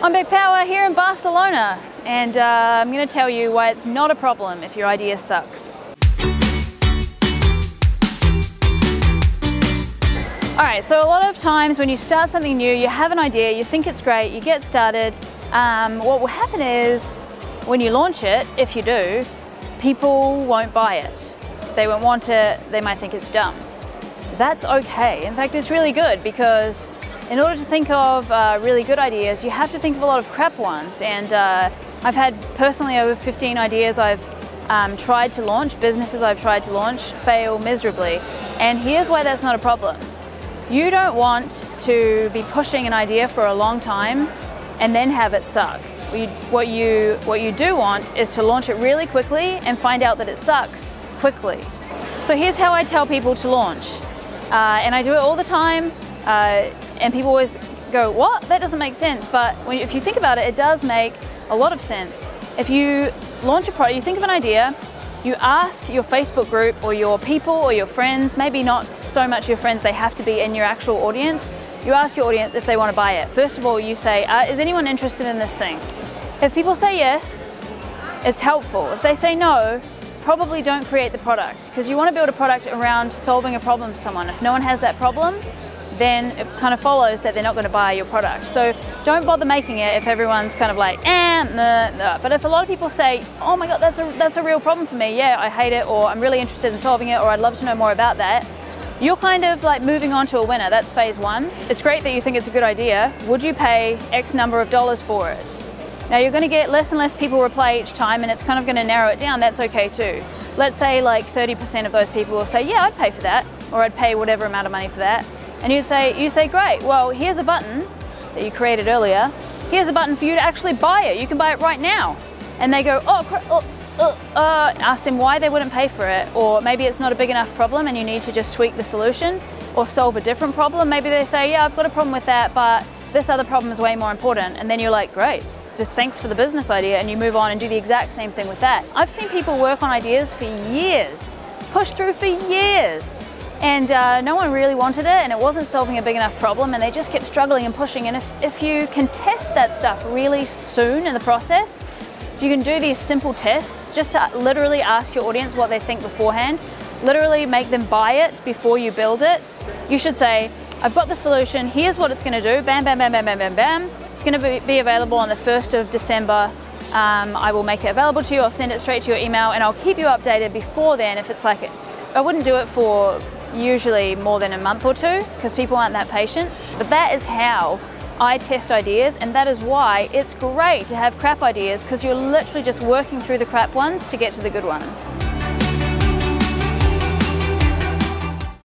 I'm Big Power here in Barcelona, and I'm going to tell you why it's not a problem if your idea sucks. Alright, so a lot of times when you start something new, you have an idea, you think it's great, you get started. What will happen is, when you launch it, if you do, people won't buy it. They won't want it, they might think it's dumb. That's okay. In fact, it's really good because in order to think of really good ideas, you have to think of a lot of crap ones. And I've had personally over 15 ideas I've tried to launch, businesses I've tried to launch, fail miserably. And here's why that's not a problem. You don't want to be pushing an idea for a long time and then have it suck. What you do want is to launch it really quickly and find out that it sucks quickly. So here's how I tell people to launch. And I do it all the time. And people always go, what? That doesn't make sense. But if you think about it, it does make a lot of sense. If you launch a product, you think of an idea, you ask your Facebook group or your people or your friends, maybe not so much your friends, they have to be in your actual audience. You ask your audience if they want to buy it. First of all, you say, is anyone interested in this thing? If people say yes, it's helpful. If they say no, probably don't create the product, because you want to build a product around solving a problem for someone. If no one has that problem, then it kind of follows that they're not going to buy your product. So don't bother making it if everyone's kind of like, nah. But if a lot of people say, oh my God, that's a real problem for me, yeah, I hate it, or I'm really interested in solving it, or I'd love to know more about that, you're kind of like moving on to a winner. That's phase one. It's great that you think it's a good idea. Would you pay X number of dollars for it? Now you're going to get less and less people reply each time, and it's kind of going to narrow it down. That's okay too. Let's say like 30% of those people will say, yeah, I'd pay for that, or I'd pay whatever amount of money for that. And you say, great, well, here's a button that you created earlier. Here's a button for you to actually buy it. You can buy it right now. And they go, ask them why they wouldn't pay for it. Or maybe it's not a big enough problem and you need to just tweak the solution or solve a different problem. Maybe they say, yeah, I've got a problem with that, but this other problem is way more important. And then you're like, great, thanks for the business idea. And you move on and do the exact same thing with that. I've seen people work on ideas for years, push through for years. And no one really wanted it, and it wasn't solving a big enough problem, and they just kept struggling and pushing. And if you can test that stuff really soon in the process, if you can do these simple tests, just to literally ask your audience what they think beforehand, literally make them buy it before you build it. You should say, I've got the solution, here's what it's going to do, bam, bam, bam, bam, bam, bam, bam. It's going to be available on the 1st of December. I will make it available to you, I'll send it straight to your email, and I'll keep you updated before then. If it's like, I wouldn't do it for usually more than a month or two, because people aren't that patient. But that is how I test ideas, and that is why it's great to have crap ideas, because you're literally just working through the crap ones to get to the good ones.